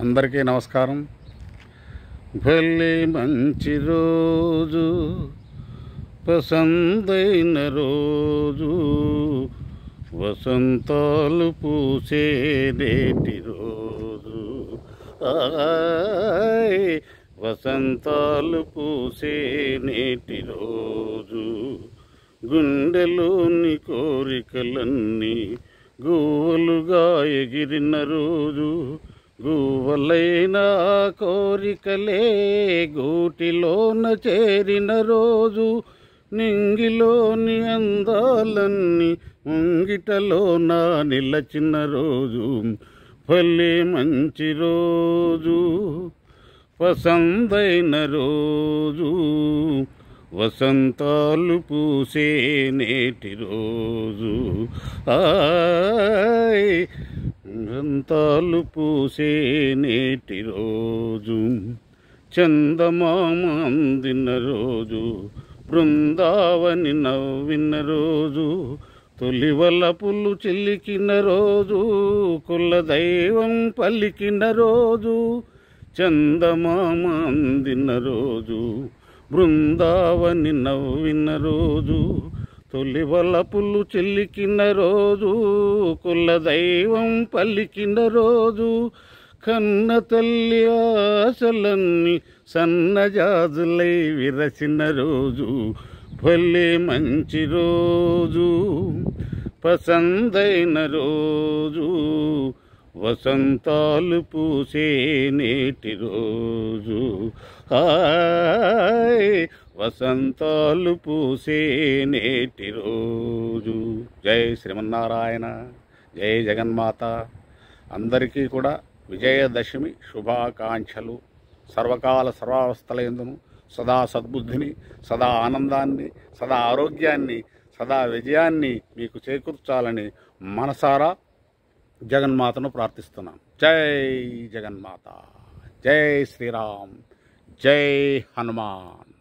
అందరికీ నమస్కారం. భలే మంచి రోజు, పసందైన రోజు, వసంతాలు పూసే నేటి రోజు. వసంతాలు పూసే నేటి రోజు. గుండెలోని కోరికలన్నీ గువ్వలుగా ఎగిరిన రోజు. గువ్వలైన కోరికలే గూటిలోన చేరిన రోజు. నింగిలోని అందాలన్నీ ముంగిటలోన నిలచిన రోజు. భలే మంచి రోజు, పసందైన రోజు, వసంతాలు పూసే నేటి రోజు. వసంతాలు పూసే నేటి రోజు. చందమామ అందిన రోజు, బృందావని నవ్విన రోజు. తొలివలపులు చిలికిన రోజు, కులదైవం పలికిన రోజు. చందమామ అందిన రోజు, బృందావని నవ్విన రోజు. తొలివలపులు చిలికిన రోజు, కులదైవం పలికిన రోజు. కన్న తల్లి ఆశలన్నీ సన్నజాజులై విరసిన రోజు. భలే మంచి రోజు, పసందైన రోజు, వసంతాలు పూసే నేటి రోజు. వసంతాలు పూసే నేటి రోజు. జై శ్రీమన్నారాయణ, జై జగన్మాత. అందరికీ కూడా విజయదశమి శుభాకాంక్షలు. సర్వకాల సర్వావస్థలందును సదా సద్బుద్ధిని, సదా ఆనందాన్ని, సదా ఆరోగ్యాన్ని, సదా విజయాన్ని మీకు చేకూర్చాలని మనసారా జగన్మాతను ప్రార్థిస్తున్నాం. జై జగన్మాత, జై శ్రీరామ్, జై హనుమాన్.